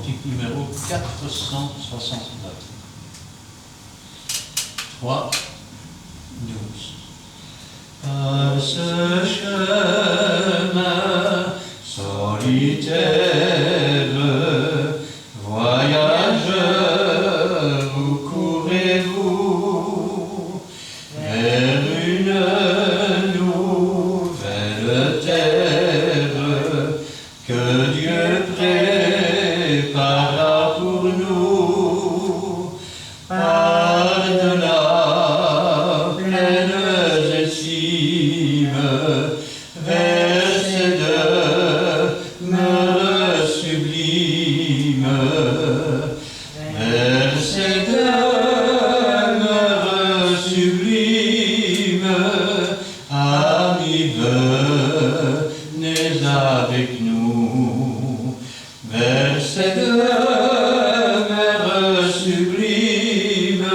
cantique numéro 469. 3, 12. Par ce chemin solitaire, voyageurs, où courez-vous vers une nouvelle terre que Dieu prépara pour nous, par-delà plaines et cimes, vers ces demeures sublimes, vers ces demeures sublimes, amis, venez avec nous, vers ces demeures sublimes,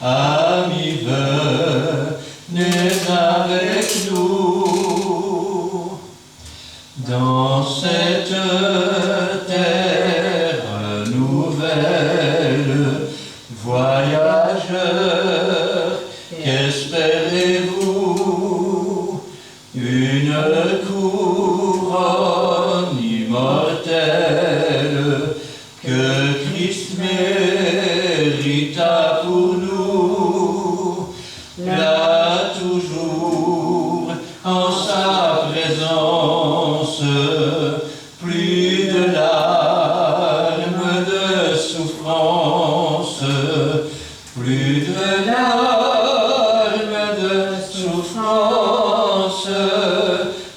amis, venez avec nous. Dans cette terre nouvelle, voyageurs, qu'espérez-vous? Une couronne immortelle que Christ mérita pour nous, là toujours en sa présence, plus de larmes de souffrance, plus de larmes de souffrance,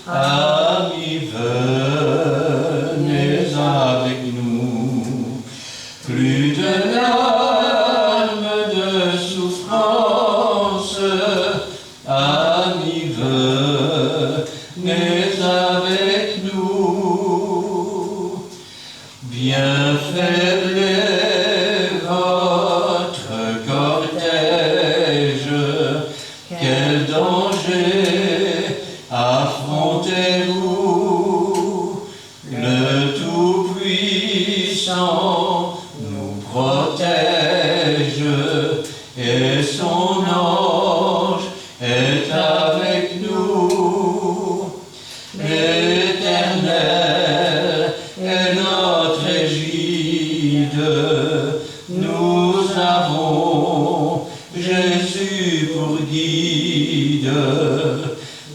amis, venez avec nous, plus de larmes de souffrance, amis, venez avec nous. Bien faible est votre cortège, quel danger affrontez-vous? Le Tout-Puissant nous protège et son ange est avec nous. L'Éternel est notre égide, nous avons Jésus pour guide,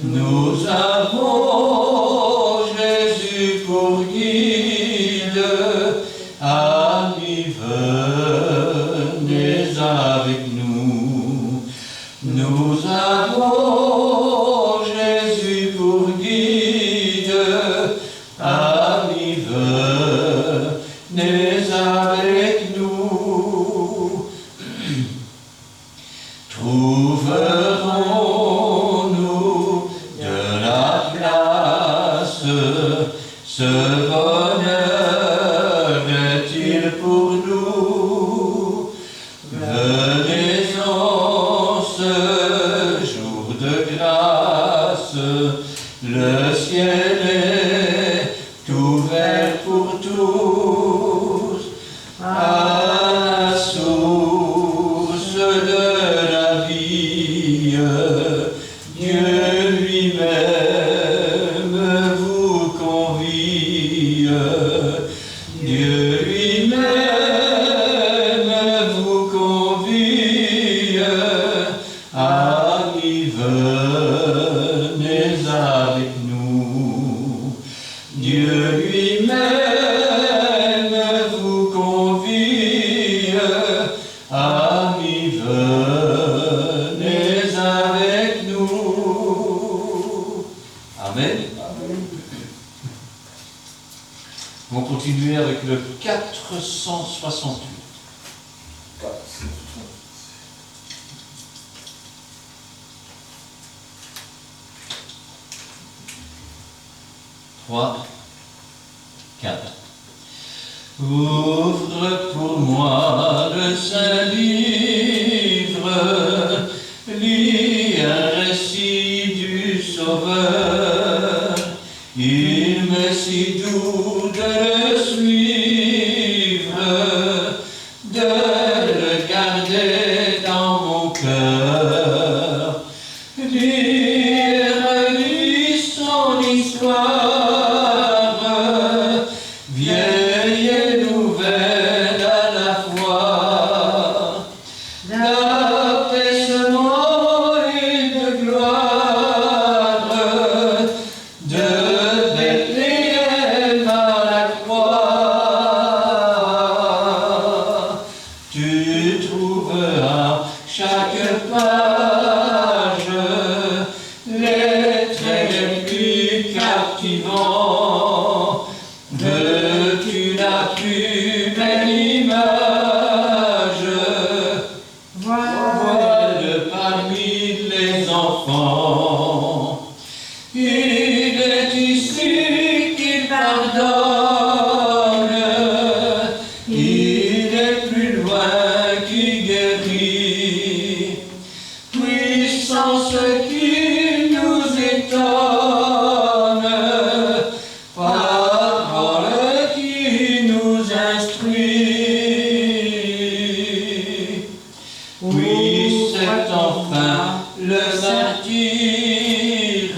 nous avons Jésus pour guide, amis, venez avec nous, nous avons Jésus pour guide, amis, venez avec nous. Trouverons-nous de la place? Ce bonheur est-il pour nous? Venez-en ce jour de grâce, le ciel est ouvert pour tous, à la source de la vie, Dieu lui-même vous convie, Dieu lui-même vous convie, amis, venez avec nous, Dieu lui-même vous convie, amis, venez avec nous. Amen. On va continuer avec le 468. 3, 4. Ouvre pour moi le saint livre, lis un récit du Sauveur. Il m'est si doux de le suivre. la plus belle image, voile parmi les enfants. Il est ici qu'il pardonne, il est plus loin qui guérit. Puissance qui nous étonne, parole qui nous instruit. Oui, c'est enfin le martyr,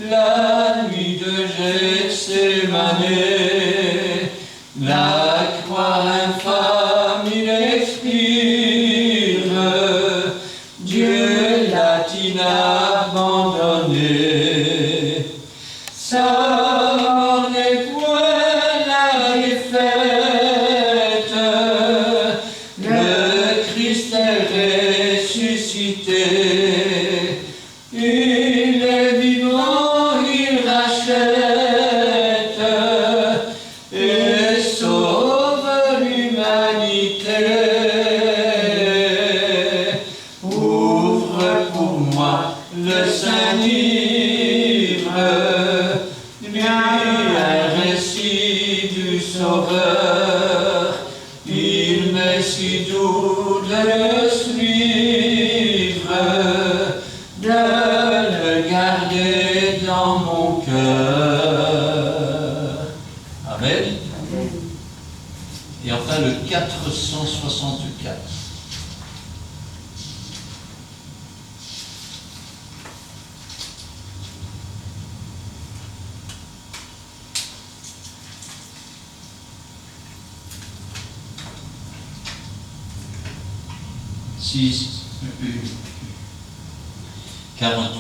la nuit de Gethsémane, la croix infâme il expire, Dieu l'a-t-il abandonné. Sa mort n'est point la défaite, le Christ est ressuscité. Il est vivant, il rachète et sauve l'humanité. Ouvre pour moi le Saint-Livre, lui un récit du Sauveur. Il m'est si doux de le suivre, de le garder dans mon cœur. Amen. Et enfin le 464. Six. 48.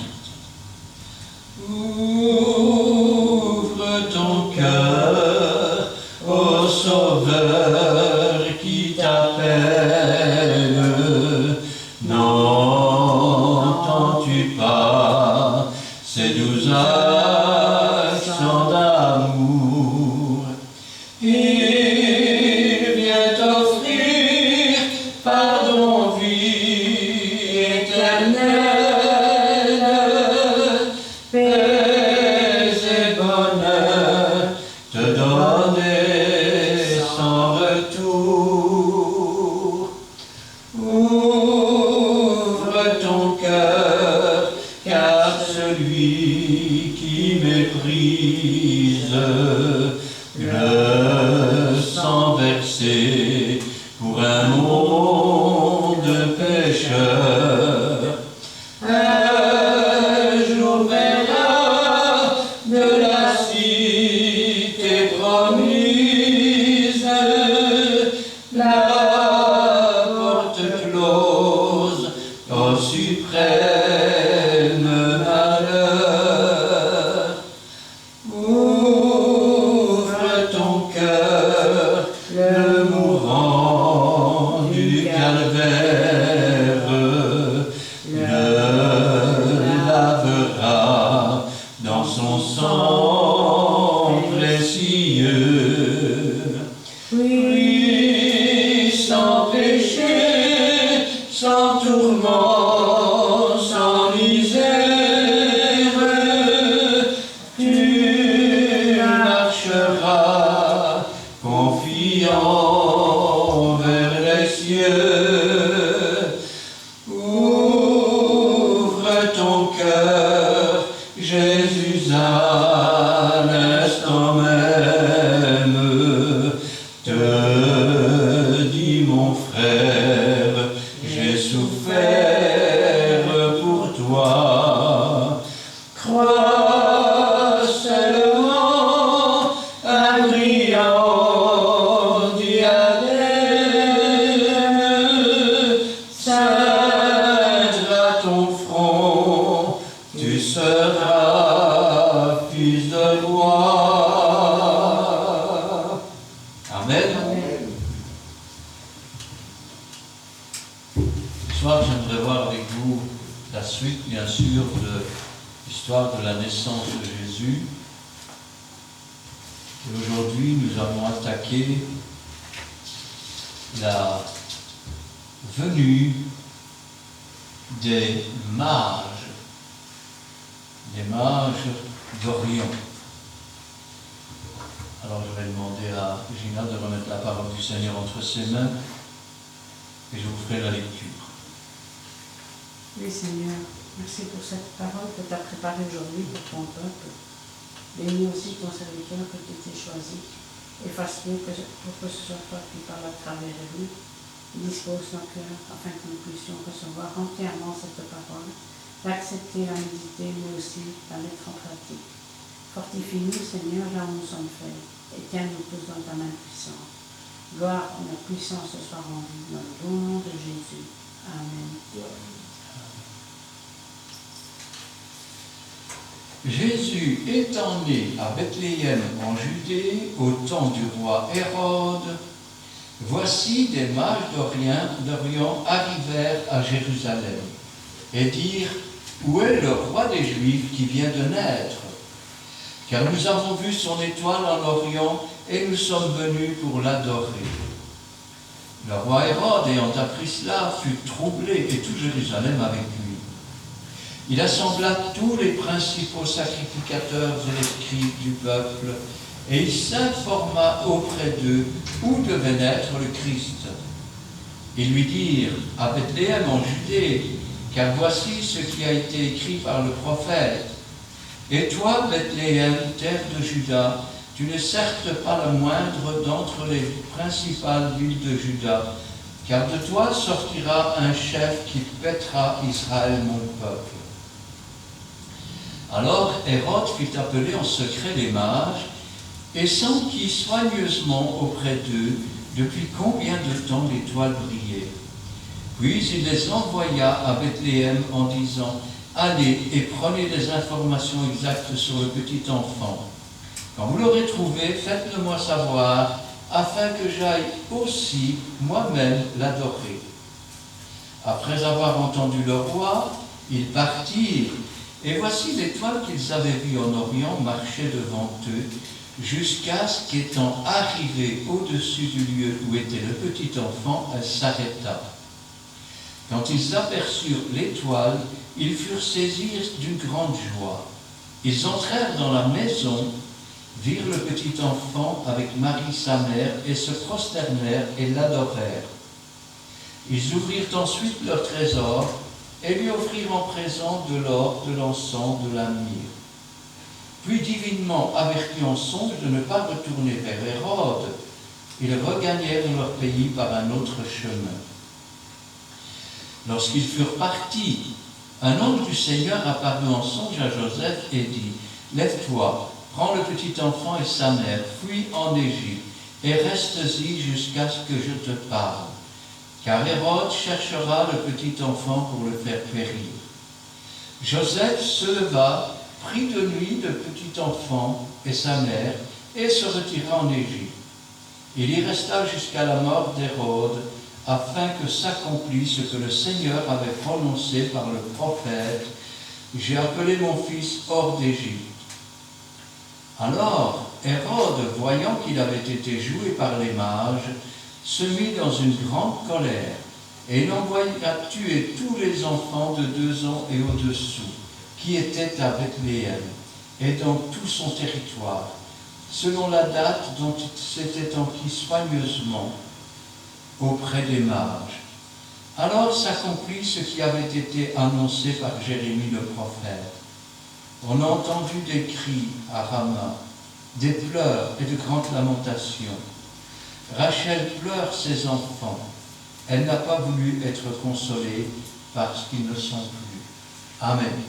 Ouvre ton cœur au Sauveur qui t'appelle. N'entends-tu pas ces doux accents d'amour? Il vient t'offrir pardon, vie éternelle, paix et bonheur te donner sans retour. Ouvre ton cœur, car celui qui méprise le sang versé pour un monde pécheur, un jour verra de la cité promise la porte close au suprême malheur. Ouvre ton cœur, le mourant du calvaire le lavera dans son sang précieux. Oui, sans péché, sans tourment, sans misère, tu marcheras confiant vers les cieux. Ouvre ton cœur, Jésus, à l'instant même te dit, mon frère, j'ai souffert pour toi. Crois seulement un brillant diadème ceindra ton front, tu seras fils de roi. Amen. Ce soir, j'aimerais voir avec vous la suite, bien sûr, de l'histoire de la naissance de Jésus. Et aujourd'hui, nous avons attaqué la venue des mages d'Orient. Alors je vais demander à Gina de remettre la parole du Seigneur entre ses mains et je vous ferai la lecture. Oui Seigneur, merci pour cette parole que tu as préparée aujourd'hui pour ton peuple. Bénis aussi ton serviteur que tu t'es choisi et fasse-le pour que ce soit toi qui parle à travers lui. Dispose nos cœurs afin que nous puissions recevoir entièrement cette parole, l'accepter, la méditer, mais aussi la mettre en pratique. Fortifie-nous, Seigneur, là où nous sommes faibles, et tiens-nous tous dans ta main puissante. Gloire et la puissance soit rendue dans le bon nom de Jésus. Amen. Jésus étant né à Bethléem en Judée, au temps du roi Hérode, voici des mages d'Orient arrivèrent à Jérusalem et dirent: où est le roi des Juifs qui vient de naître? Car nous avons vu son étoile en Orient et nous sommes venus pour l'adorer. Le roi Hérode, ayant appris cela, fut troublé et tout Jérusalem avec lui. Il assembla tous les principaux sacrificateurs et les scribes du peuple et il s'informa auprès d'eux où devait naître le Christ. Ils lui dirent: à Bethléem en Judée, car voici ce qui a été écrit par le prophète. Et toi, Bethléem, terre de Juda, tu n'es certes pas la moindre d'entre les principales villes de Juda, car de toi sortira un chef qui paîtra Israël, mon peuple. Alors Hérode fit appeler en secret les mages et s'enquit soigneusement auprès d'eux depuis combien de temps l'étoile brillait. Puis il les envoya à Bethléem en disant: allez et prenez des informations exactes sur le petit enfant. Quand vous l'aurez trouvé, faites-le moi savoir, afin que j'aille aussi moi-même l'adorer. Après avoir entendu le roi, ils partirent, et voici l'étoile qu'ils avaient vue en Orient marchait devant eux, jusqu'à ce qu'étant arrivée au-dessus du lieu où était le petit enfant, elle s'arrêta. Quand ils aperçurent l'étoile, ils furent saisis d'une grande joie. Ils entrèrent dans la maison, virent le petit enfant avec Marie sa mère, et se prosternèrent et l'adorèrent. Ils ouvrirent ensuite leur trésor, et lui offrirent en présent de l'or, de l'encens, de la myrrhe. Puis, divinement avertis en songe de ne pas retourner vers Hérode, ils regagnèrent leur pays par un autre chemin. Lorsqu'ils furent partis, un ange du Seigneur apparut en songe à Joseph et dit: lève-toi, prends le petit enfant et sa mère, fuis en Égypte, et reste-y jusqu'à ce que je te parle. Car Hérode cherchera le petit enfant pour le faire périr. Joseph se leva, prit de nuit le petit enfant et sa mère, et se retira en Égypte. Il y resta jusqu'à la mort d'Hérode, afin que s'accomplisse ce que le Seigneur avait prononcé par le prophète: j'ai appelé mon fils hors d'Égypte. Alors Hérode, voyant qu'il avait été joué par les mages, se mit dans une grande colère, et il envoya tuer tous les enfants de 2 ans et au-dessous, qui étaient à Bethléem, et dans tout son territoire, selon la date dont il s'était enquis soigneusement auprès des mages. Alors s'accomplit ce qui avait été annoncé par Jérémie le prophète. On a entendu des cris à Rama, des pleurs et de grandes lamentations. Rachel pleure ses enfants. Elle n'a pas voulu être consolée parce qu'ils ne sont plus. Amen.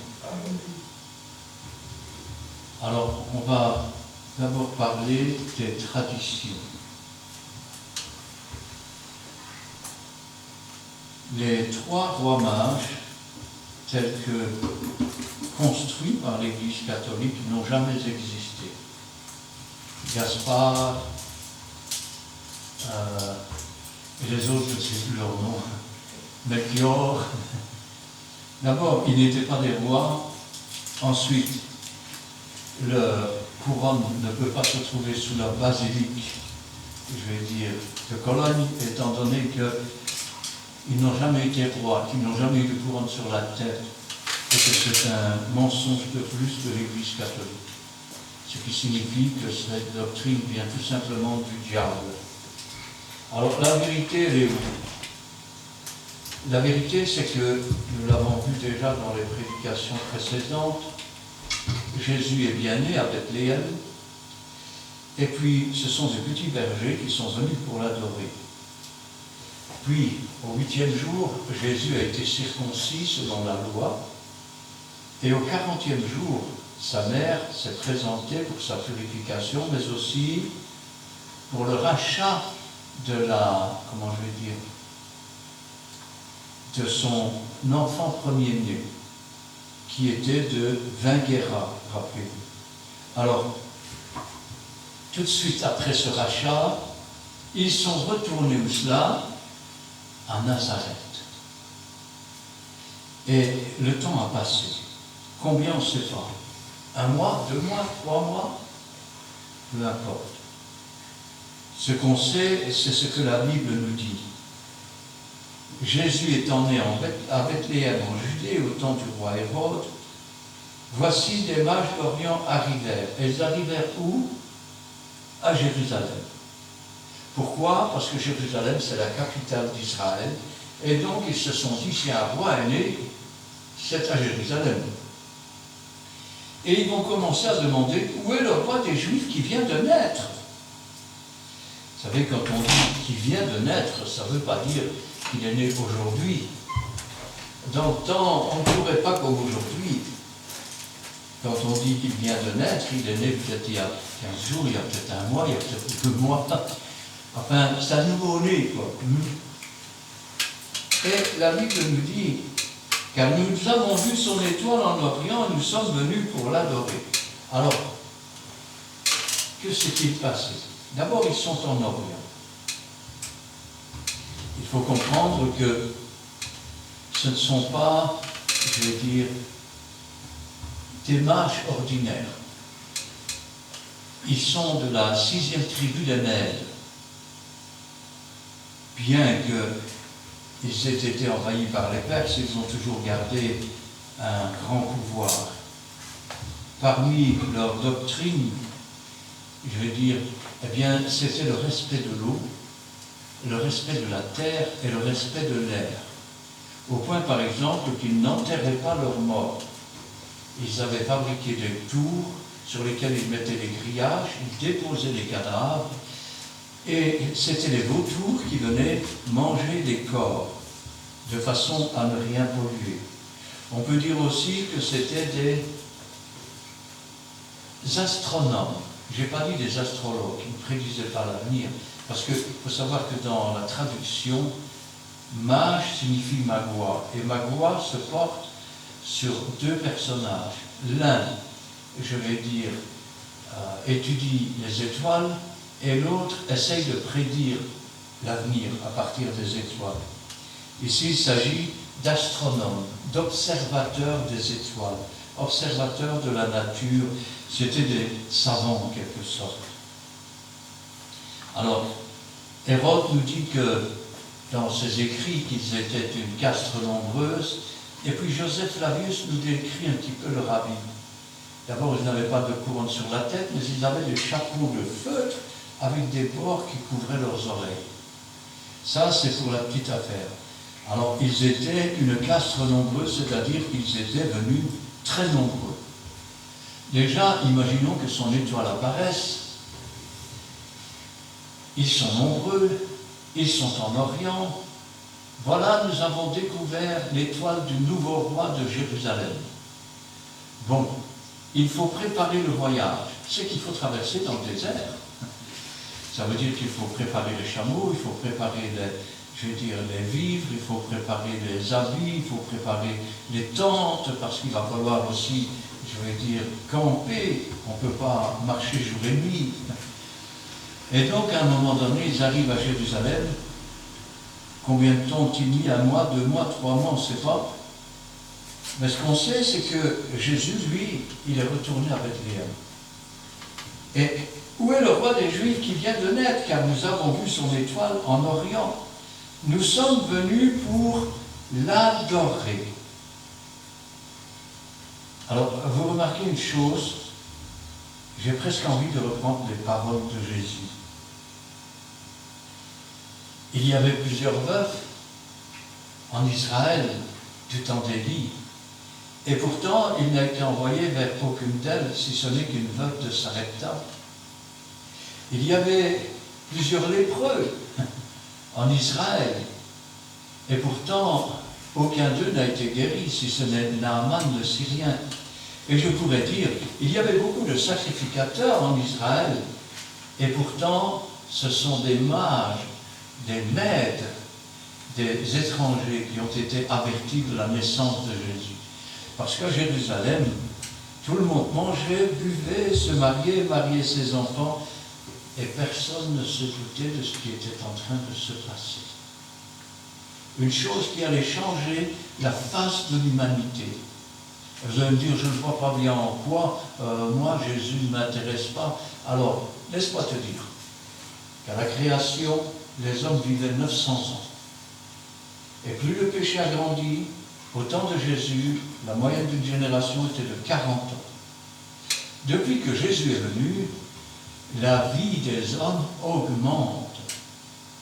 Alors, on va d'abord parler des traditions. Les 3 rois mages, tels que construits par l'Église catholique, n'ont jamais existé. Gaspard, et les autres, je ne sais plus leur nom, Melchior. D'abord, ils n'étaient pas des rois. Ensuite, le couronne ne peut pas se trouver sous la basilique, je vais dire, de Cologne, étant donné qu'ils n'ont jamais été rois, qu'ils n'ont jamais eu de couronne sur la tête, et que c'est un mensonge de plus de l'Église catholique. Ce qui signifie que cette doctrine vient tout simplement du diable. Alors la vérité, elle est où? La vérité, c'est que, nous l'avons vu déjà dans les prédications précédentes, Jésus est bien né à Bethléem, et puis ce sont des petits bergers qui sont venus pour l'adorer. Puis, au 8e jour, Jésus a été circoncis selon la loi, et au 40e jour, sa mère s'est présentée pour sa purification, mais aussi pour le rachat de de son enfant premier-né, qui était de 20 guéras, rappelez-vous. Alors, tout de suite après ce rachat, ils sont retournés où cela? À Nazareth. Et le temps a passé. Combien on ne sait pas. 1 mois, 2 mois, 3 mois? Peu importe. Ce qu'on sait, c'est ce que la Bible nous dit. Jésus étant né à Bethléem en Judée au temps du roi Hérode, voici des mages d'Orient arrivèrent. Ils arrivèrent où? À Jérusalem. Pourquoi? Parce que Jérusalem, c'est la capitale d'Israël. Et donc, ils se sont dit, si un roi est né, c'est à Jérusalem. Et ils vont commencer à demander, où est le roi des Juifs qui vient de naître? Vous savez, quand on dit qu'il vient de naître, ça ne veut pas dire qu'il est né aujourd'hui. Dans le temps, on ne pourrait pas comme aujourd'hui. Quand on dit qu'il vient de naître, il est né peut-être il y a 15 jours, il y a peut-être 1 mois, il y a peut-être 2 mois. Enfin, c'est un nouveau-né, quoi. Et la Bible nous dit, car nous avons vu son étoile en Orient, nous sommes venus pour l'adorer. Alors, que s'est-il passé? D'abord, ils sont en Orient. Il faut comprendre que ce ne sont pas, je vais dire, des mages ordinaires. Ils sont de la 6e tribu des Mèdes. Bien qu'ils aient été envahis par les Perses, ils ont toujours gardé un grand pouvoir. Parmi leurs doctrines, je vais dire, eh bien, c'était le respect de l'eau, le respect de la terre et le respect de l'air. Au point, par exemple, qu'ils n'enterraient pas leurs morts. Ils avaient fabriqué des tours sur lesquelles ils mettaient des grillages, ils déposaient les cadavres, et c'était les vautours qui venaient manger les corps, de façon à ne rien polluer. On peut dire aussi que c'était des astronomes. Je n'ai pas dit des astrologues, qui ne prédisaient pas l'avenir, parce qu'il faut savoir que dans la traduction, mage signifie magua, et magua se porte sur 2 personnages. L'un, je vais dire, étudie les étoiles, et l'autre essaye de prédire l'avenir à partir des étoiles. Ici, il s'agit d'astronomes, d'observateurs des étoiles, observateurs de la nature. C'était des savants en quelque sorte. Alors, Hérode nous dit que dans ses écrits qu'ils étaient une caste nombreuse, et puis Joseph Flavius nous décrit un petit peu leur habit. D'abord, ils n'avaient pas de couronne sur la tête, mais ils avaient des chapeaux de feutre avec des bords qui couvraient leurs oreilles. Ça, c'est pour la petite affaire. Alors, ils étaient une caste nombreuse, c'est-à-dire qu'ils étaient venus très nombreux. Déjà, imaginons que son étoile apparaisse. Ils sont nombreux, ils sont en Orient. Voilà, nous avons découvert l'étoile du nouveau roi de Jérusalem. Bon, il faut préparer le voyage. C'est qu'il faut traverser dans le désert. Ça veut dire qu'il faut préparer les chameaux, il faut préparer les vivres, il faut préparer les habits, il faut préparer les tentes, parce qu'il va falloir aussi, je vais dire, camper. On ne peut pas marcher jour et nuit. Et donc, à un moment donné, ils arrivent à Jérusalem. Combien de temps ont-ils mis? 1 mois, 2 mois, 3 mois, on ne sait pas. Mais ce qu'on sait, c'est que Jésus, lui, il est retourné à Bethléem. Et où est le roi des Juifs qui vient de naître? Car nous avons vu son étoile en Orient. Nous sommes venus pour l'adorer. Alors, vous remarquez une chose, j'ai presque envie de reprendre les paroles de Jésus. Il y avait plusieurs veufs en Israël du temps d'Élie, et pourtant il n'a été envoyé vers aucune d'elles, si ce n'est qu'une veuve de Sarepta. Il y avait plusieurs lépreux en Israël, et pourtant aucun d'eux n'a été guéri, si ce n'est Naaman le Syrien. Et je pourrais dire, il y avait beaucoup de sacrificateurs en Israël, et pourtant ce sont des mages, des maîtres, des étrangers qui ont été avertis de la naissance de Jésus. Parce qu'à Jérusalem, tout le monde mangeait, buvait, se mariait, mariait ses enfants, et personne ne se doutait de ce qui était en train de se passer. Une chose qui allait changer la face de l'humanité. Vous allez me dire, je ne vois pas bien en quoi, moi Jésus ne m'intéresse pas. Alors, laisse-moi te dire qu'à la création, les hommes vivaient 900 ans. Et plus le péché a grandi, au temps de Jésus, la moyenne d'une génération était de 40 ans. Depuis que Jésus est venu, la vie des hommes augmente.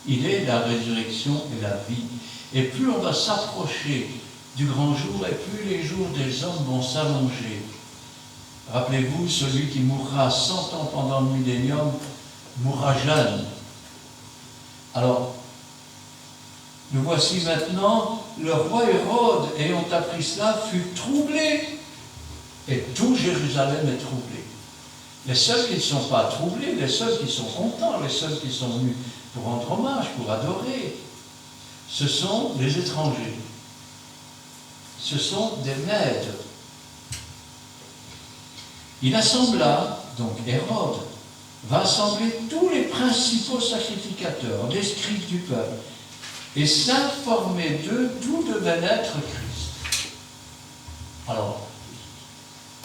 Il est la résurrection et la vie. Et plus on va s'approcher du grand jour, et plus les jours des hommes vont s'allonger. Rappelez-vous, celui qui mourra 100 ans pendant le millénium, mourra jeune. Alors, nous voici maintenant, le roi Hérode, ayant appris cela, fut troublé. Et tout Jérusalem est troublé. Les seuls qui ne sont pas troublés, les seuls qui sont contents, les seuls qui sont venus pour rendre hommage, pour adorer, ce sont les étrangers. Ce sont des maîtres. Il assembla, donc Hérode, va assembler tous les principaux sacrificateurs, les scribes du peuple, et s'informer d'eux d'où devait naître Christ. Alors,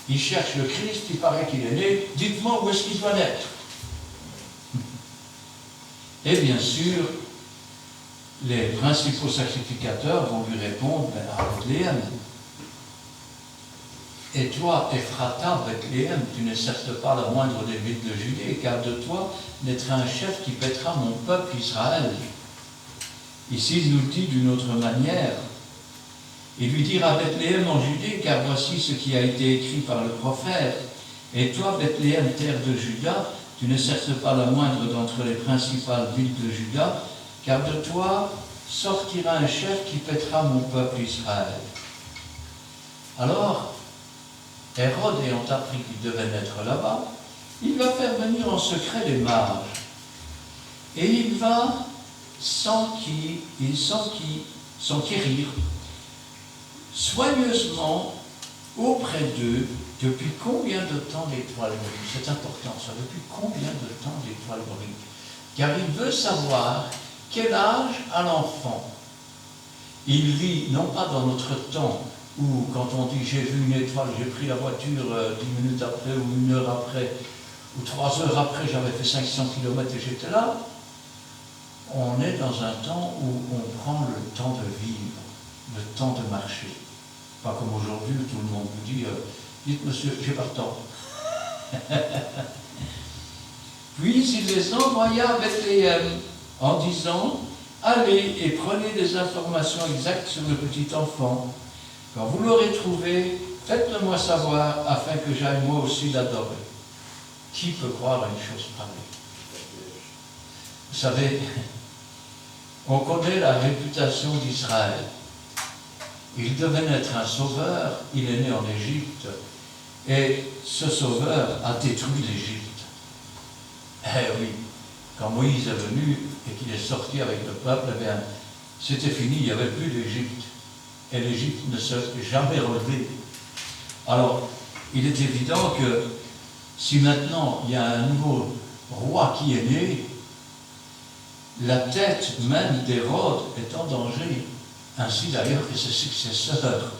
il cherche le Christ, il paraît qu'il est né, dites-moi où est-ce qu'il doit naître. Et bien sûr, les principaux sacrificateurs vont lui répondre, à Bethléem. Et toi, Ephrata, Bethléem, tu n'es certes pas la moindre des villes de Judée, car de toi naîtra un chef qui paîtra mon peuple Israël. Ici, il nous le dit d'une autre manière. Il lui dira Bethléem en Judée, car voici ce qui a été écrit par le prophète. Et toi, Bethléem, terre de Juda, tu n'es certes pas la moindre d'entre les principales villes de Juda, car de toi sortira un chef qui paîtra mon peuple Israël. Alors, Hérode ayant appris qu'il devait naître là-bas, il va faire venir en secret les mages. Et il va s'enquérir soigneusement auprès d'eux depuis combien de temps l'étoile brille. C'est important ça, depuis combien de temps l'étoile brille. Car il veut savoir quel âge a l'enfant. Il vit non pas dans notre temps, où quand on dit j'ai vu une étoile, j'ai pris la voiture 10 minutes après, ou 1 heure après, ou 3 heures après, j'avais fait 500 km et j'étais là. On est dans un temps où on prend le temps de vivre, le temps de marcher. Pas comme aujourd'hui où tout le monde vous dit dites monsieur, j'ai pas le temps. Puis il les envoya à Bethléem en disant allez et prenez des informations exactes sur le petit enfant. Quand vous l'aurez trouvé, faites-le moi savoir afin que j'aille moi aussi l'adorer. Qui peut croire à une chose pareille? Vous savez, on connaît la réputation d'Israël. Il devait naître un sauveur, il est né en Égypte, et ce sauveur a détruit l'Égypte. Eh oui, quand Moïse est venu et qu'il est sorti avec le peuple, eh bien, c'était fini, il n'y avait plus d'Égypte. Et l'Égypte ne s'est jamais relevée. Alors, il est évident que si maintenant il y a un nouveau roi qui est né, la tête même d'Hérode est en danger, ainsi d'ailleurs que ses successeurs.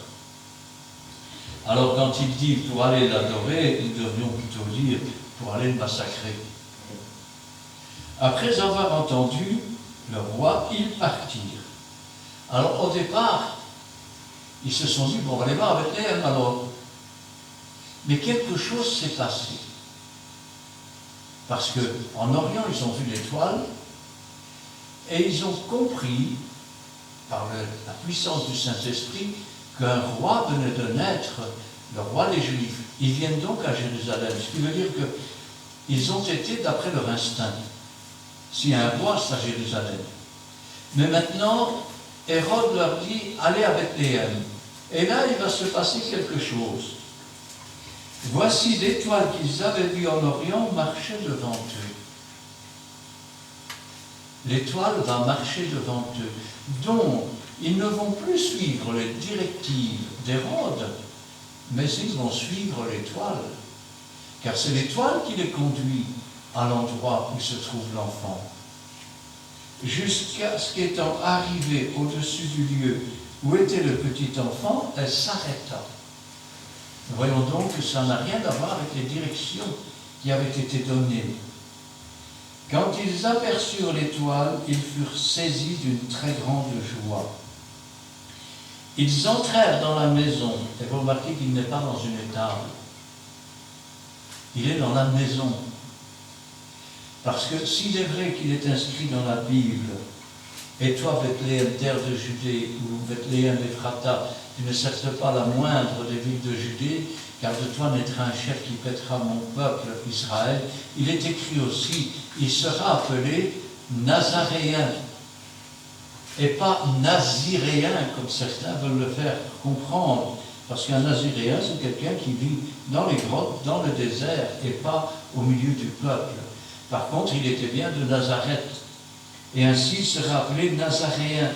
Alors quand il dit pour aller l'adorer, nous devrions plutôt dire pour aller le massacrer. Après avoir entendu le roi, ils partirent. Alors au départ, ils se sont dit, bon, on va aller voir avec Bethléem alors. Mais quelque chose s'est passé. Parce qu'en Orient, ils ont vu l'étoile et ils ont compris, par la puissance du Saint-Esprit, qu'un roi venait de naître, le roi des Juifs. Ils viennent donc à Jérusalem, ce qui veut dire qu'ils ont été d'après leur instinct. S'il y a un roi, c'est à Jérusalem. Mais maintenant, Hérode leur dit, allez à Bethléem. Et là, il va se passer quelque chose. Voici l'étoile qu'ils avaient vue en Orient marcher devant eux. L'étoile va marcher devant eux. Donc, ils ne vont plus suivre les directives d'Hérode, mais ils vont suivre l'étoile. Car c'est l'étoile qui les conduit à l'endroit où se trouve l'enfant. Jusqu'à ce qu'étant arrivée au-dessus du lieu où était le petit enfant, elle s'arrêta. Nous voyons donc que ça n'a rien à voir avec les directions qui avaient été données. Quand ils aperçurent l'étoile, ils furent saisis d'une très grande joie. Ils entrèrent dans la maison, et vous remarquez qu'il n'est pas dans une étable. Il est dans la maison. Parce que s'il est vrai qu'il est inscrit dans la Bible, et toi, Bethléem, terre de Judée, ou Bethléem Ephrata, tu ne cesses pas la moindre des villes de Judée, car de toi naîtra un chef qui paîtra mon peuple Israël. Il est écrit aussi, il sera appelé Nazaréen, et pas Naziréen, comme certains veulent le faire comprendre. Parce qu'un Naziréen, c'est quelqu'un qui vit dans les grottes, dans le désert, et pas au milieu du peuple. Par contre, il était bien de Nazareth. Et ainsi, il sera appelé Nazaréen.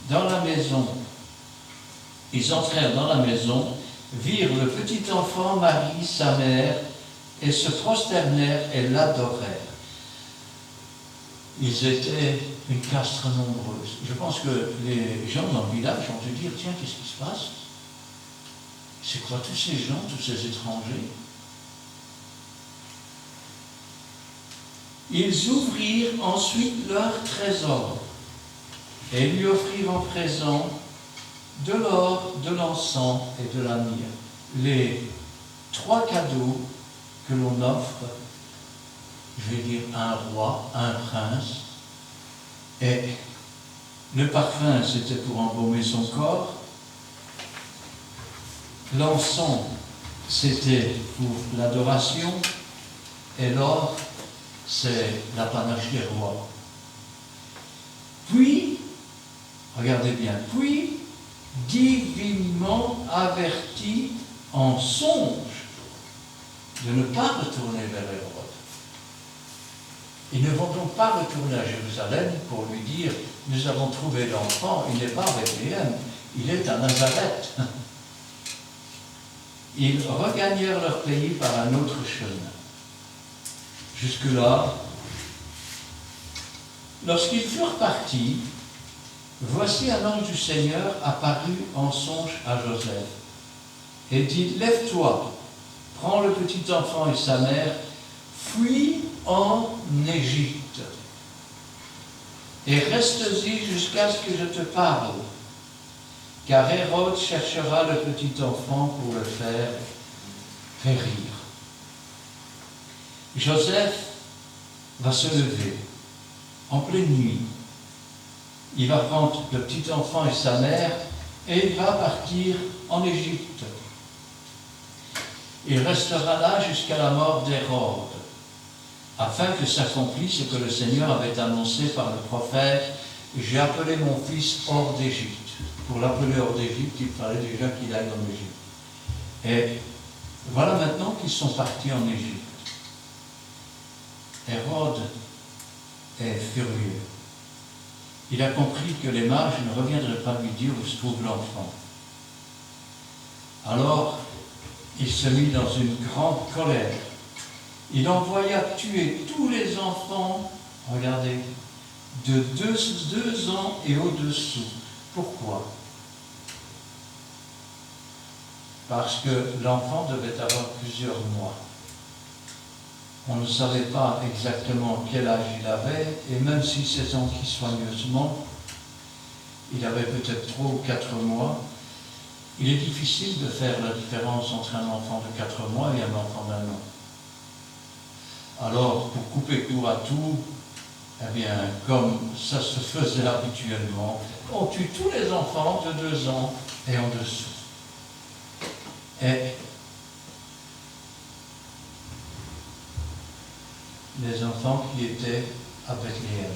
Dans la maison, ils entrèrent dans la maison, virent le petit enfant, Marie, sa mère, et se prosternèrent et l'adorèrent. Ils étaient une caste nombreuse. Je pense que les gens dans le village ont dû dire, tiens, qu'est-ce qui se passe? C'est quoi tous ces gens, tous ces étrangers? Ils ouvrirent ensuite leur trésor et lui offrirent en présent de l'or, de l'encens et de la myrrhe. Les 3 cadeaux que l'on offre, je vais dire un roi, un prince, et le parfum c'était pour embaumer son corps, l'encens c'était pour l'adoration, et l'or c'est l'apanage des rois. Puis, regardez bien, puis, divinement averti en songe de ne pas retourner vers Hérode. Ils ne vont donc pas retourner à Jérusalem pour lui dire, nous avons trouvé l'enfant, il n'est pas à Bethléem, il est à Nazareth. Ils regagnèrent leur pays par un autre chemin. Jusque-là, lorsqu'ils furent partis, voici un ange du Seigneur apparut en songe à Joseph et dit, lève-toi, prends le petit enfant et sa mère, fuis en Égypte et reste-y jusqu'à ce que je te parle, car Hérode cherchera le petit enfant pour le faire périr. Joseph va se lever en pleine nuit. Il va prendre le petit enfant et sa mère et il va partir en Égypte. Il restera là jusqu'à la mort d'Hérode, afin que s'accomplisse ce que le Seigneur avait annoncé par le prophète, j'ai appelé mon fils hors d'Égypte. Pour l'appeler hors d'Égypte, il fallait déjà qu'il aille en Égypte. Et voilà maintenant qu'ils sont partis en Égypte. Hérode est furieux. Il a compris que les mages ne reviendraient pas lui dire où se trouve l'enfant. Alors, il se mit dans une grande colère. Il envoya tuer tous les enfants, regardez, de 2 ans et au-dessous. Pourquoi? Parce que l'enfant devait avoir plusieurs mois. On ne savait pas exactement quel âge il avait, et même s'il s'est enquis soigneusement, il avait peut-être 3 ou 4 mois. Il est difficile de faire la différence entre un enfant de 4 mois et un enfant d'1 an. Alors, pour couper court à tout, eh bien, comme ça se faisait habituellement, on tue tous les enfants de 2 ans et en dessous. Et les enfants qui étaient à Bethléem.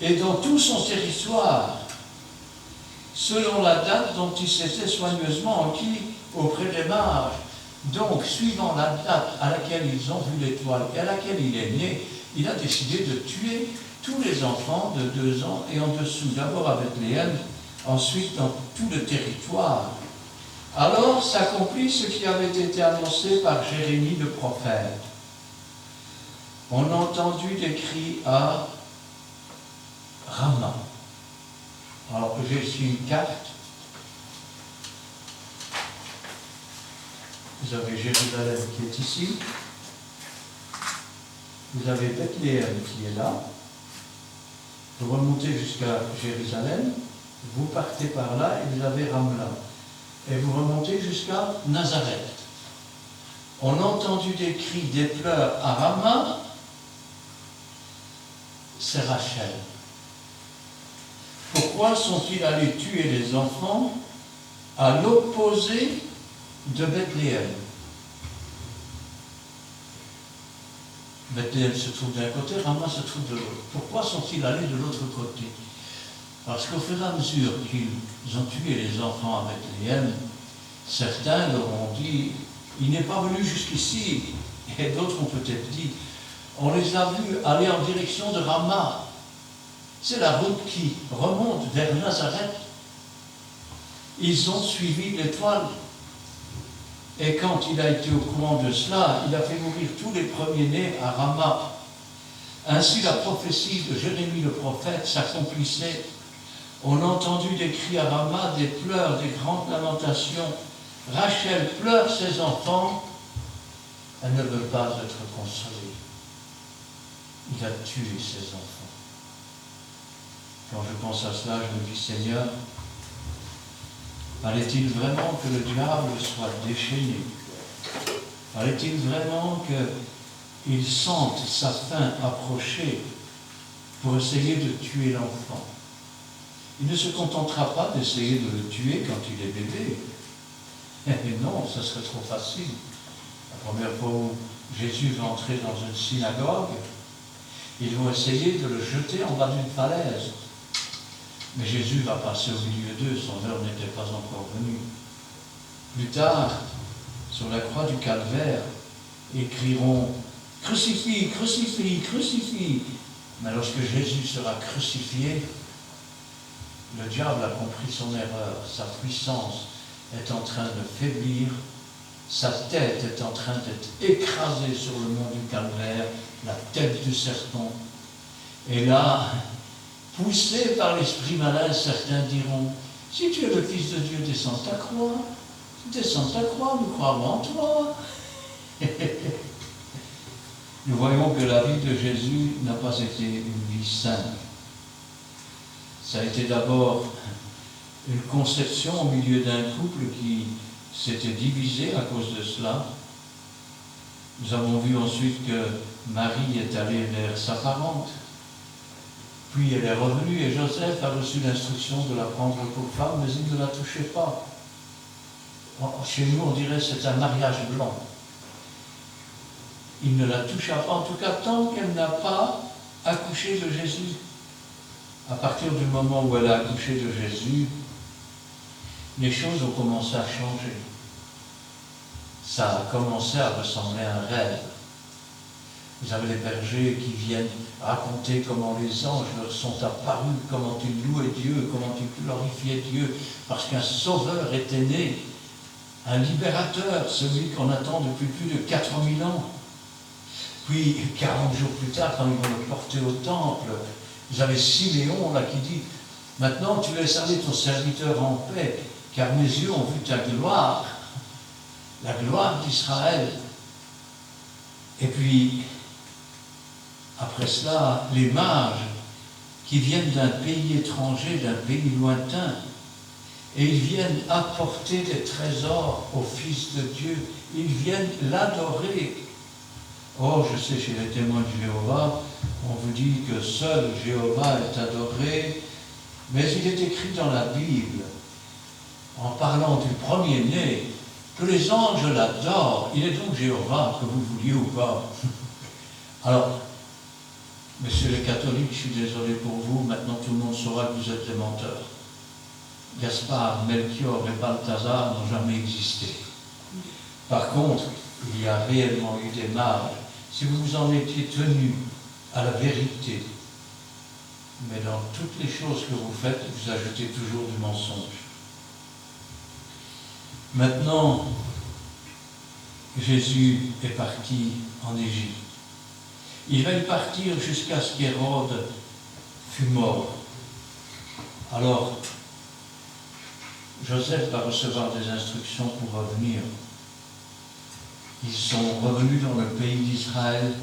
Et dans tout son territoire, selon la date dont il s'était soigneusement enquis auprès des mages. Donc, suivant la date à laquelle ils ont vu l'étoile et à laquelle il est né, il a décidé de tuer tous les enfants de 2 ans et en dessous, d'abord à Bethléem, ensuite dans tout le territoire. Alors s'accomplit ce qui avait été annoncé par Jérémie le prophète. On a entendu des cris à Rama. Alors j'ai ici une carte. Vous avez Jérusalem qui est ici. Vous avez Bethléem qui est là. Vous remontez jusqu'à Jérusalem. Vous partez par là et vous avez Ramla. Et vous remontez jusqu'à Nazareth. On a entendu des cris, des pleurs à Rama. C'est Rachel. Pourquoi sont-ils allés tuer les enfants à l'opposé de Bethléem? Bethléem se trouve d'un côté, Rama se trouve de l'autre. Pourquoi sont-ils allés de l'autre côté? Parce qu'au fur et à mesure qu'ils ont tué les enfants à Bethléem, certains leur ont dit, il n'est pas venu jusqu'ici. Et d'autres ont peut-être dit, on les a vus aller en direction de Rama. C'est la route qui remonte vers Nazareth. Ils ont suivi l'étoile. Et quand il a été au courant de cela, il a fait mourir tous les premiers-nés à Rama. Ainsi la prophétie de Jérémie le prophète s'accomplissait. On a entendu des cris à Rama, des pleurs, des grandes lamentations. Rachel pleure ses enfants. Elle ne veut pas être consolée. Il a tué ses enfants. Quand je pense à cela, je me dis, Seigneur, fallait-il vraiment que le diable soit déchaîné? Fallait-il vraiment qu'il sente sa fin approcher pour essayer de tuer l'enfant? Il ne se contentera pas d'essayer de le tuer quand il est bébé. Et non, ce serait trop facile. La première fois où Jésus va entrer dans une synagogue, ils vont essayer de le jeter en bas d'une falaise. Mais Jésus va passer au milieu d'eux, son heure n'était pas encore venue. Plus tard, sur la croix du calvaire, ils crieront « Crucifie, crucifie, crucifie !» Mais lorsque Jésus sera crucifié, le diable a compris son erreur, sa puissance est en train de faiblir, sa tête est en train d'être écrasée sur le mont du calvaire, la tête du serpent. Et là, poussés par l'esprit malin, certains diront, si tu es le Fils de Dieu, descends ta croix, nous croirons en toi. Nous voyons que la vie de Jésus n'a pas été une vie simple. Ça a été d'abord une conception au milieu d'un couple qui s'était divisé à cause de cela. Nous avons vu ensuite que Marie est allée vers sa parente. Puis elle est revenue et Joseph a reçu l'instruction de la prendre pour femme, mais il ne la touchait pas. Chez nous, on dirait que c'est un mariage blanc. Il ne la toucha pas, en tout cas tant qu'elle n'a pas accouché de Jésus. À partir du moment où elle a accouché de Jésus, les choses ont commencé à changer. Ça a commencé à ressembler à un rêve. Vous avez les bergers qui viennent raconter comment les anges leur sont apparus, comment ils louaient Dieu, comment ils glorifiaient Dieu, parce qu'un sauveur était né, un libérateur, celui qu'on attend depuis plus de 4000 ans. Puis, 40 jours plus tard, quand ils vont le porter au temple, vous avez Siméon là qui dit « Maintenant tu laisses aller ton serviteur en paix, car mes yeux ont vu ta gloire, la gloire d'Israël. » Et puis, après cela, les mages qui viennent d'un pays étranger, d'un pays lointain, et ils viennent apporter des trésors au Fils de Dieu. Ils viennent l'adorer. Oh, je sais, chez les témoins de Jéhovah, on vous dit que seul Jéhovah est adoré, mais il est écrit dans la Bible, en parlant du premier-né, que les anges l'adorent. Il est donc Jéhovah, que vous le vouliez ou pas. Alors, messieurs les catholiques, je suis désolé pour vous, maintenant tout le monde saura que vous êtes des menteurs. Gaspard, Melchior et Balthazar n'ont jamais existé. Par contre, il y a réellement eu des mages. Si vous vous en étiez tenus à la vérité, mais dans toutes les choses que vous faites, vous ajoutez toujours du mensonge. Maintenant, Jésus est parti en Égypte. Il va y partir jusqu'à ce qu'Hérode fût mort. Alors, Joseph va recevoir des instructions pour revenir. Ils sont revenus dans le pays d'Israël,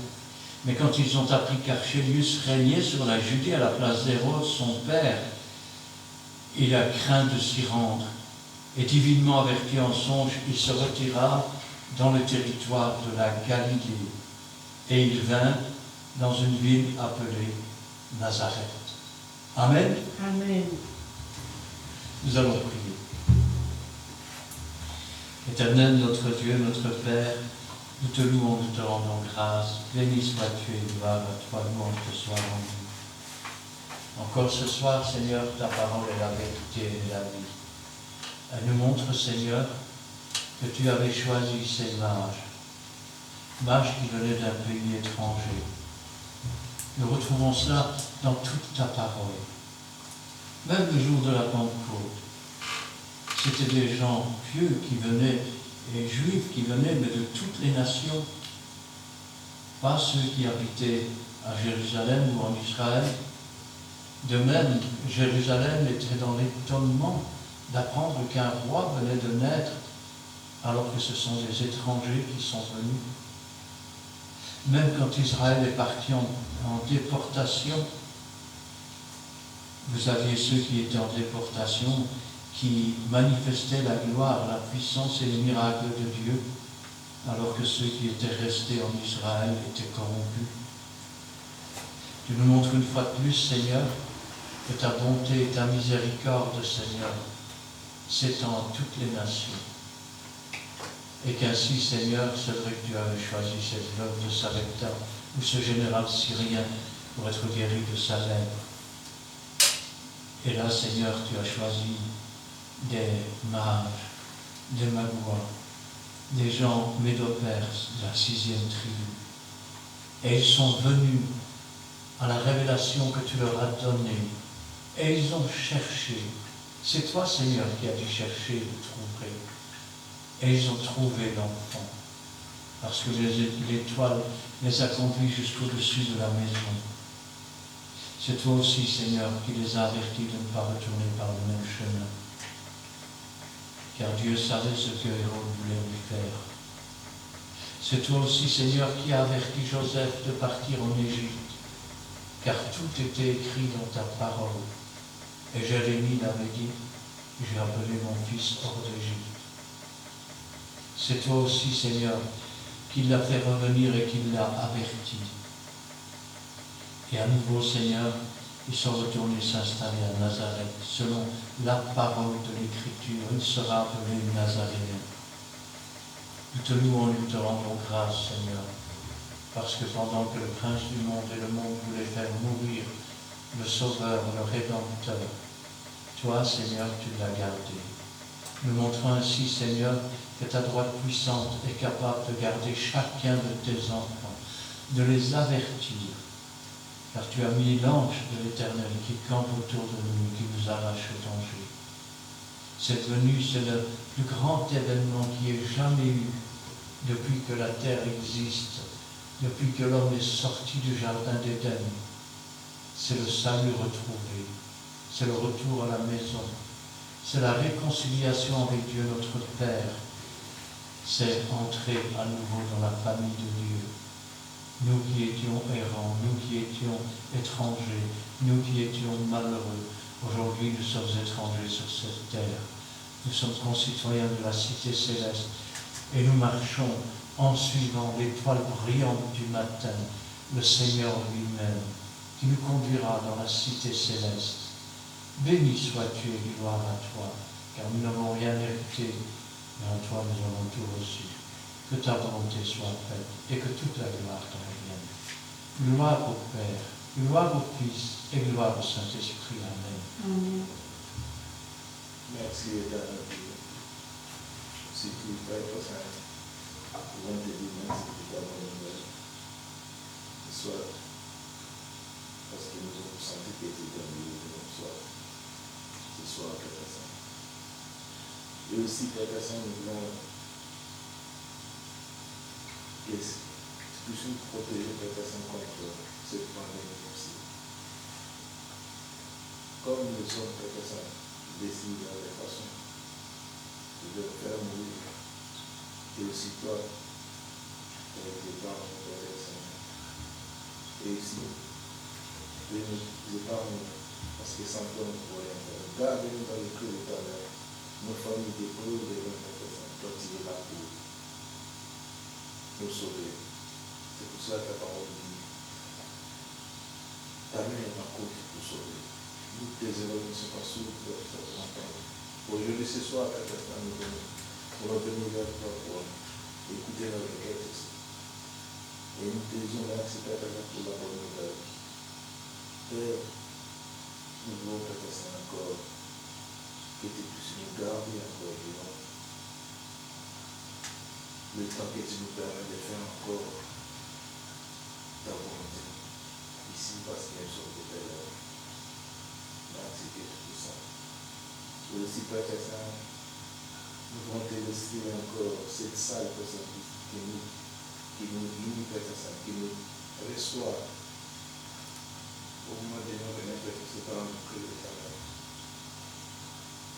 mais quand ils ont appris qu'Archélius régnait sur la Judée à la place d'Hérode, son père, il a craint de s'y rendre. Et divinement averti en songe, il se retira dans le territoire de la Galilée. Et il vint dans une ville appelée Nazareth. Amen. Amen. Nous allons prier. Éternel, notre Dieu, notre Père, nous te louons, nous te rendons grâce. Béni sois-tu et gloire à toi, louange te soit rendue. Encore ce soir, Seigneur, ta parole est la vérité et la vie. Elle nous montre, Seigneur, que tu avais choisi ces mages qui venaient d'un pays étranger. Nous retrouvons cela dans toute ta parole. Même le jour de la Pentecôte, c'était des gens pieux qui venaient, et juifs qui venaient, mais de toutes les nations, pas ceux qui habitaient à Jérusalem ou en Israël. De même, Jérusalem était dans l'étonnement d'apprendre qu'un roi venait de naître, alors que ce sont des étrangers qui sont venus. Même quand Israël est parti en déportation, vous aviez ceux qui étaient en déportation, qui manifestaient la gloire, la puissance et les miracles de Dieu, alors que ceux qui étaient restés en Israël étaient corrompus. Tu nous montres une fois de plus, Seigneur, que ta bonté et ta miséricorde, Seigneur, s'étend à toutes les nations. Et qu'ainsi, Seigneur, c'est vrai que tu avais choisi cette veuve de Sarepta ou ce général syrien pour être guéri de sa lèpre. Et là, Seigneur, tu as choisi des mages, des magouins, des gens médo-perses de la 6e tribu. Et ils sont venus à la révélation que tu leur as donnée. Et ils ont cherché. C'est toi, Seigneur, qui as dû chercher et trouver. Et ils ont trouvé l'enfant. Parce que l'étoile les a conduits jusqu'au-dessus de la maison. C'est toi aussi, Seigneur, qui les a avertis de ne pas retourner par le même chemin. Car Dieu savait ce que Hérode voulait lui faire. C'est toi aussi, Seigneur, qui a averti Joseph de partir en Égypte. Car tout était écrit dans ta parole. Et Jérémie l'avait dit, j'ai appelé mon fils hors d'Égypte. C'est toi aussi, Seigneur, qui l'a fait revenir et qui l'a averti. Et à nouveau, Seigneur, ils sont retournés s'installer à Nazareth. Selon la parole de l'Écriture, il sera appelé Nazaréen. Nous te louons, nous te rendons grâce, Seigneur, parce que pendant que le prince du monde et le monde voulaient faire mourir le Sauveur, le Rédempteur, toi, Seigneur, tu l'as gardé. Nous montrons ainsi, Seigneur, que ta droite puissante est capable de garder chacun de tes enfants, de les avertir, car tu as mis l'ange de l'Éternel qui campe autour de nous et qui nous arrache au danger. Cette venue, c'est le plus grand événement qui ait jamais eu depuis que la terre existe, depuis que l'homme est sorti du jardin d'Éden. C'est le salut retrouvé, c'est le retour à la maison, c'est la réconciliation avec Dieu notre Père, c'est entrer à nouveau dans la famille de Dieu. Nous qui étions errants, nous qui étions étrangers, nous qui étions malheureux, aujourd'hui nous sommes étrangers sur cette terre. Nous sommes concitoyens de la cité céleste et nous marchons en suivant l'étoile brillante du matin, le Seigneur lui-même, qui nous conduira dans la cité céleste. Béni sois-tu et gloire à toi, car nous n'avons rien hérité, mais en toi nous avons tout reçu. Que ta volonté soit faite et que toute la gloire t'en revienne. Gloire au Père, gloire au Fils et gloire au Saint-Esprit. Amen. Amen. Merci éternel Dieu. Si tu Père Saint, nous te dire merci pour ta bonne nouvelle. Soit parce que nous avons senti que tu es dans nous, soit ce soir, Père Saint. Et aussi, Père Saint, nous voulons que tu puisses nous protéger, Père Saint, contre cette pandémie aussi. Comme nous sommes, Père Saint, décidés dans les façons de le faire mourir, et aussi toi, avec tes parents, Père Saint, et aussi, de nous épargner, parce que sans toi, nous ne pourrions rien faire. Garde-nous dans le cœur de ta mère, nos familles déploient les mains, Père Saint, toi tu es là pour nous sauver. C'est pour cela que ta parole dit, ta main est ma côte pour sauver. Nous, tes erreurs ne sont pas sourdes de notre entendre. Aujourd'hui, ce soir, Père Saint, nous venons pour revenir vers toi, pour écouter nos requêtes aussi. Et nous te disons merci, Père Saint, pour la bonne nouvelle. Père, nous voulons, Père Saint, encore que tu puisses nous garder encore vivants. Le temps que tu nous permets de faire encore ta volonté ici, parce qu'il y a une sorte de belle. Merci que tout ça. Et aussi, Père Saint, nous voulons te laisser encore cette salle, Père Saint, qui nous unit, Père Saint, qui nous reçoit au moment de nous venir, Père Saint, par le cœur de ta mère.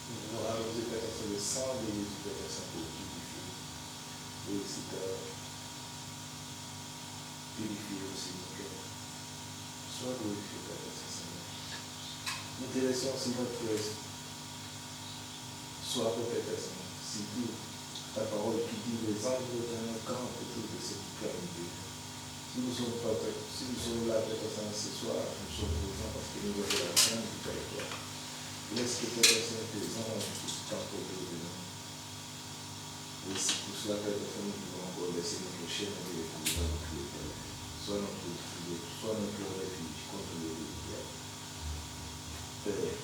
Nous voulons arroser, Père Saint, le sang de Jésus, Père Saint, pour purifier. Et aussi, Père, purifier aussi nos cœurs. Sois glorifié, Père Saint. Nous te laissons aussi notre soit Père Saint, si tout ta parole qui dit les anges de l'éternel campent autour de ceux qui craignent Dieu. Si nous sommes là, Père Saint, ce soir, nous sommes présents parce que nous avons la crainte du territoire. Laisse que Père Saint, tes anges puissent camper autour de nous. Et c'est pour cela, Père Saint, nous pouvons encore laisser notre chaîne de l'épouse à notre Père. Sois notre fille, sois notre refuge contre le diable. Père,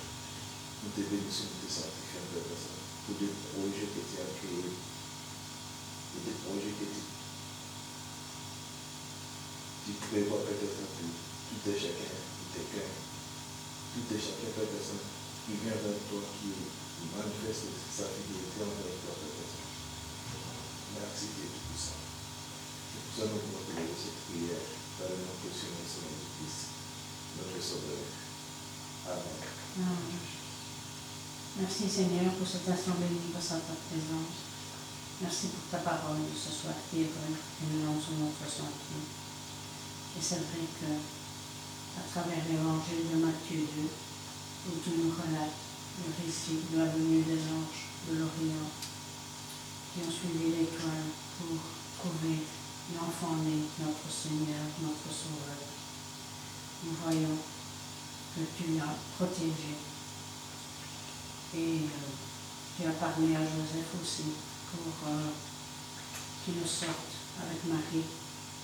nous te bénissons, nous te sanctifions, Père Saint, pour des projets que tu as créés et des projets que tu prévois, Père Saint, pour tout et chacun, Père Saint, qui vient vers toi, qui manifeste sa fidélité envers toi, Père Saint. Merci, Dieu Tout-Puissant. C'est pour ça que nous pouvons te donner cette prière dans le nom précieux de Seigneur Jésus-Christ, notre Sauveur. Amen. Amen. Merci Seigneur pour cet instant béni grâce à ta présence. Merci pour ta parole de ce soir qui est vraie et nous lançons notre sentier. Et c'est vrai que à travers l'évangile de Matthieu 2, où tu nous relates le récit de la venue des anges de l'Orient qui ont suivi l'étoile pour trouver l'enfant né, notre Seigneur, notre Sauveur. Nous voyons que tu l'as protégé. Et tu as parlé à Joseph aussi pour qu'il le sorte avec Marie,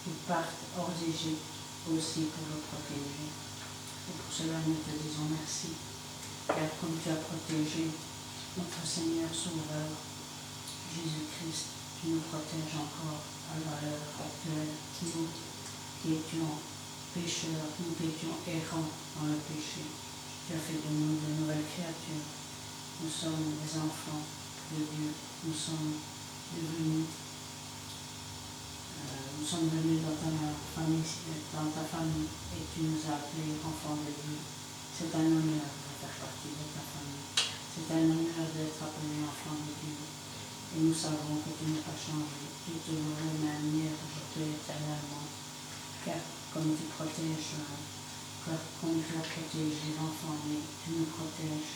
qu'il parte hors d'Égypte aussi pour le protéger. Et pour cela, nous te disons merci. Car comme tu as protégé notre Seigneur Sauveur, Jésus-Christ, tu nous protèges encore à l'heure actuelle. Nous qui étions pécheurs, nous qui étions errants dans le péché, tu as fait de nous de nouvelles créatures. Nous sommes des enfants de Dieu. Nous sommes venus dans ta famille et tu nous as appelés enfants de Dieu. C'est un honneur de faire partie de ta famille. C'est un honneur d'être appelé enfant de Dieu. Et nous savons que tu n'es pas changé. Tu es toujours le même hier, aujourd'hui et éternellement. car comme tu protèges, comme tu as protégé l'enfant né, tu nous protèges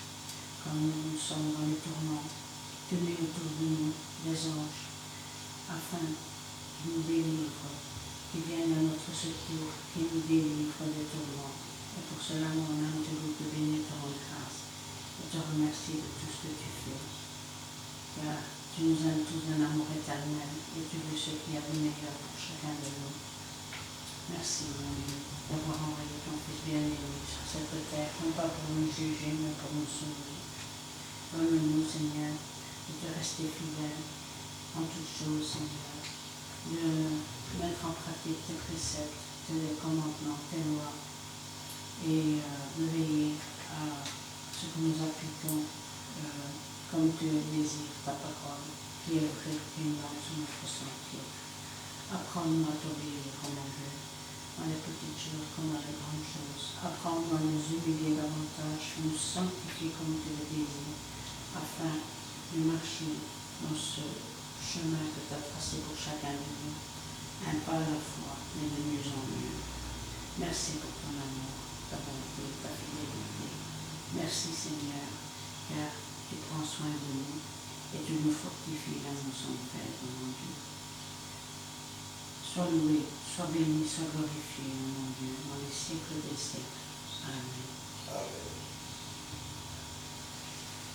quand nous sommes dans les tourments. Tenez autour de nous des anges, afin qu'ils nous délivrent, qu'ils viennent à notre secours, qu'ils nous délivrent des tourments. Et pour cela, mon âme te loue, te bénit, te rend grâce, et te remercie de tout ce que tu fais. Car tu nous aimes tous d'un amour éternel, et tu veux ce qu'il y a de meilleur pour chacun de nous. Merci, mon Dieu, d'avoir envoyé ton Fils bien-aimé sur cette terre, non pas pour nous juger, mais pour nous sauver. Donne-nous, Seigneur, de rester fidèle en toutes choses, Seigneur, de mettre en pratique tes préceptes, tes commandements, tes lois, et de veiller à ce que nous appliquons comme tu le désires, ta parole, qui est vraie, qui est dans notre sentier. Apprends-nous à t'obéir, comme on veut, dans les petites choses comme dans les grandes choses. Apprends-nous à nous humilier davantage, nous sanctifier comme tu le désires, afin de marcher dans ce chemin que tu as tracé pour chacun de nous, un pas à la fois, mais de mieux en mieux. Merci pour ton amour, ta bonté, ta fidélité. Merci Seigneur, car tu prends soin de nous et tu nous fortifies là où nous sommes faits, mon Dieu. Sois loué, sois béni, sois glorifié, mon Dieu, dans les siècles des siècles. Amen.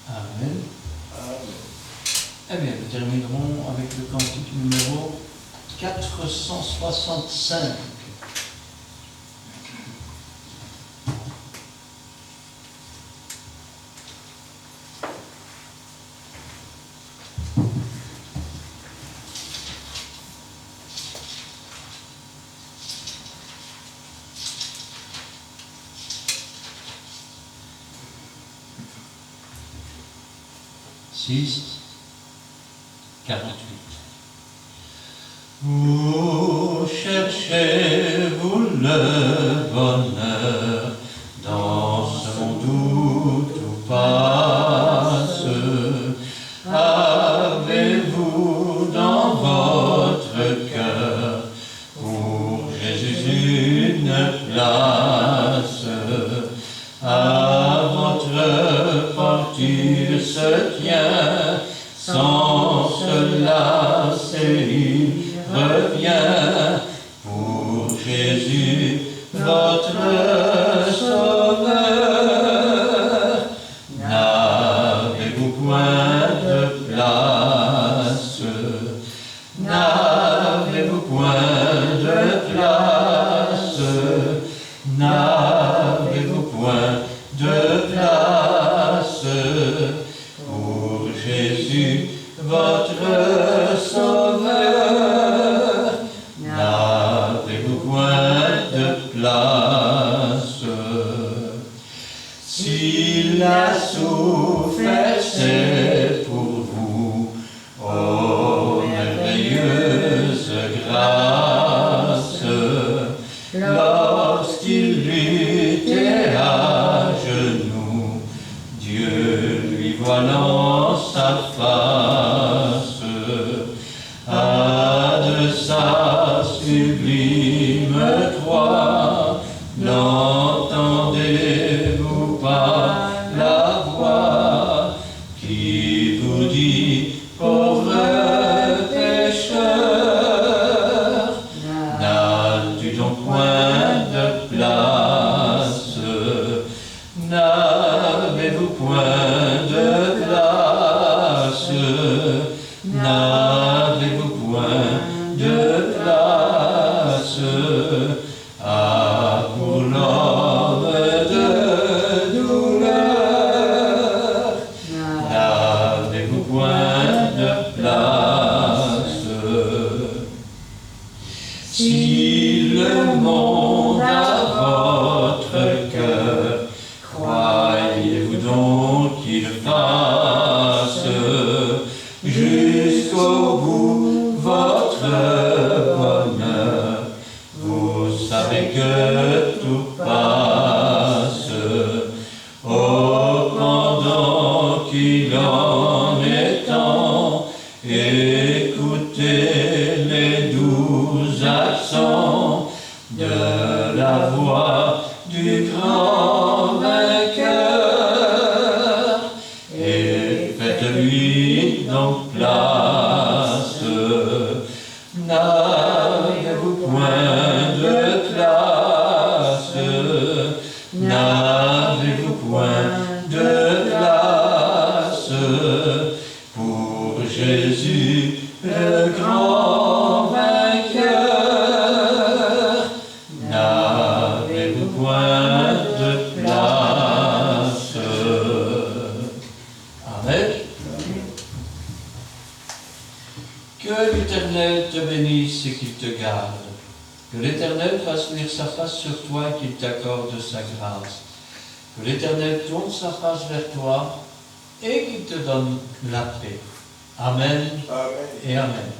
Amen. Amen. Eh bien, nous terminerons avec le cantique numéro 465. Six, 48. Où cherchez-vous le bonheur dans ce monde où tout passe? Avez-vous dans votre cœur pour Jésus une place? À votre porture se tient sans se lasser, il revient pour Jésus, votre Sauveur. N'avez-vous point de place? N'avez-vous point de place? N'avez-vous point de place pour Jésus, votre Sauveur? N'avez-vous point de place? S'il a souffert, c'est pour vous, ô merveilleuse grâce. Lorsqu'il luttait à genoux, Dieu lui voilant sa face, à de sa sublime croix, n'entendez-vous pas la voix qui vous dit, pauvre pécheur, n'as-tu donc point de place? N'avez-vous point de place? N'avez-vous point de place? Ah, pour l'homme de douleur, n'avez-vous point de place? Si le monde a votre cœur, croyez-vous donc qu'il fasse jusqu'au bout votre bonheur? Vous savez que tout passe. Oh, pendant qu'il en est temps, écoutez les doux accents de du grand vainqueur, et faites-lui donc place. N'avez-vous point de place? N'avez-vous point de place pour Jésus, le grand vainqueur? N'avez-vous point de place? Amen. Que l'Éternel te bénisse et qu'il te garde. Que l'Éternel fasse luire sa face sur toi et qu'il t'accorde sa grâce. Que l'Éternel tourne sa face vers toi et qu'il te donne la paix. Amen Amen. et Amen.